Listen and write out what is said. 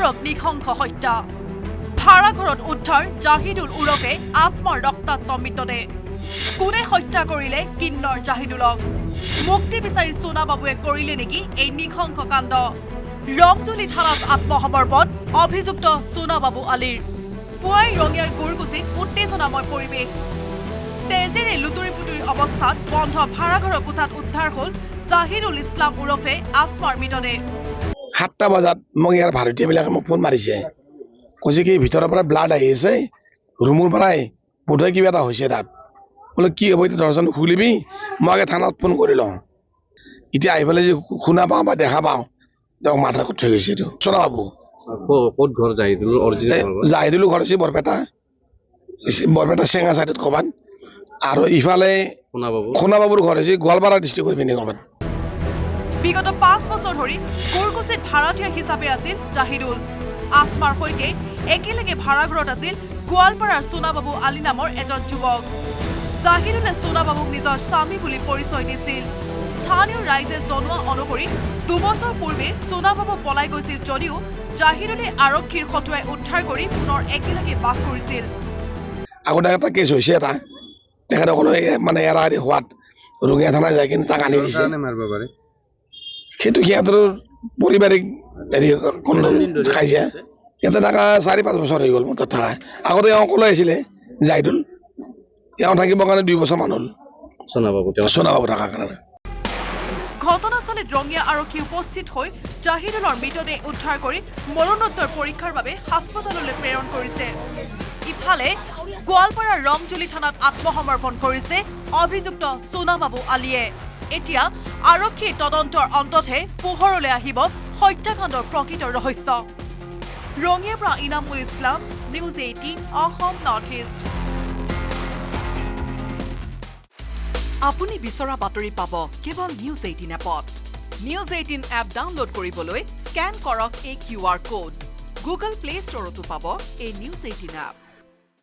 সুন্দৰক নিশংস হত্যা ভাড়াঘৰত উদ্ধাৰ জাহিদুল উৰফে আসমাৰ ৰক্তাক্ত মৃতদেহ কোনে হত্যা কৰিলে কিন্নৰ জাহিদুলক মুক্তি বিচাৰি সোনা বাবুৱে কৰিলে নেকি এই নিশংস কাণ্ড ৰংজুলি থানাত আত্মসমৰ্পণ অভিযুক্ত সোনা বাবু আলীৰ পুৱাই ৰঙিয়াৰ গুৰকুচিত উত্তেজনাময় পৰিৱেশ তেজেৰে লুতুৰি পুতুৰি অৱস্থাত বন্ধ ভাড়াঘৰৰ কোঠাত উদ্ধাৰ হ'ল জাহিদুল ইছলাম উৰফে আসমাৰ মৃতদেহ 7টা বজাত মোক ইয়াৰ ভাৰতীয়বিলাকে মোক ফোন মাৰিছে কৈছে কি ভিতৰৰ পৰা ব্লাড আহি আছে ৰুমৰ পৰাই বোধহয় কিবা এটা হৈছে তাত বোলে কি হ'ব এতিয়া দৰ্জন খুলিবি মই আগে থানাত ফোন কৰি লওঁ এতিয়া আহি পেলাই যে শুনা পাওঁ বা দেখা পাওঁ তেওঁক মাথা ক'ত থৈ গৈছে এইটো সোনা বাবু ক'ত ঘৰ জাহিদুল অৰিজিনেল জাহিদুলৰ ঘৰ হৈছে বৰপেটা চেঙা চাইডত ক'ৰবাত আৰু ইফালে সোনা বাবুৰ ঘৰ হৈছে গোৱালপাৰা ডিষ্ট্ৰিক্টৰ পিনে ক'ৰবাত বিগত 5 বছৰ ধৰি গুৰকুচিত ভাড়াতীয়া হিচাপে আছিল জাহিদুল আসমাৰ সৈতে একেলগে ভাড়াঘৰত আছিল গোৱালপাৰাৰ সোনা বাবু আলী নামৰ এজন যুৱক জাহিদুলে সোনা বাবুক নিজৰ স্বামী বুলি পৰিচয় দিছিল স্থানীয় ৰাইজে জনোৱা অনুসৰি 2 বছৰ পূৰ্বে সোনা বাবু পলাই গৈছিল যদিও জাহিদুলে আৰক্ষীৰ খটুৱাই উদ্ধাৰ কৰি পুনৰ একেলগে বাস কৰিছিল আগতে এটা কেছ হৈছে এটা তেখেতসকলে মানে এৰা এৰি হোৱাত ৰঙিয়া থানাত যায় কিন্তু তাক আনি দিছে সেইটো সিহঁতৰ পাৰিবাৰিক হেৰি খাইছে ইয়াতে থকা 4-5 বছৰ হৈ গ'ল মোৰ তাত থকা আগতে এওঁ অকলে আহিছিলে জাহিদুল এওঁ থাকিবৰ কাৰণে 2 বছৰ মান হ'ল সোনা বাবু থকাৰ কাৰণে ঘটনাস্থলীত ৰঙিয়া আৰক্ষী উপস্থিত হৈ জাহিদুলৰ মৃতদেহ উদ্ধাৰ কৰি মৰণোত্তৰ পৰীক্ষাৰ বাবে হাস্পতাললৈ প্ৰেৰণ কৰিছে ইফালে গোৱালপাৰাৰ ৰংজুলি থানাত আত্মসমৰ্পণ কৰিছে অভিযুক্ত সোনা বাবু আলীয়ে এতিয়া আৰক্ষীৰ তদন্তৰ অন্ততহে পোহৰলৈ আহিব হত্যাকাণ্ডৰ প্ৰকৃত ৰহস্য ৰঙিয়াৰ পৰা Inamul Islam news 18 Assam north east আপুনি বিচৰা বাতৰি পাব কেৱল নিউজ 18 এপত নিউজ 18 এপ ডাউনলোড কৰিবলৈ স্কেন কৰক এই QR কোড গুগল প্লে ষ্টৰতো পাব এই নিউজ 18 এপ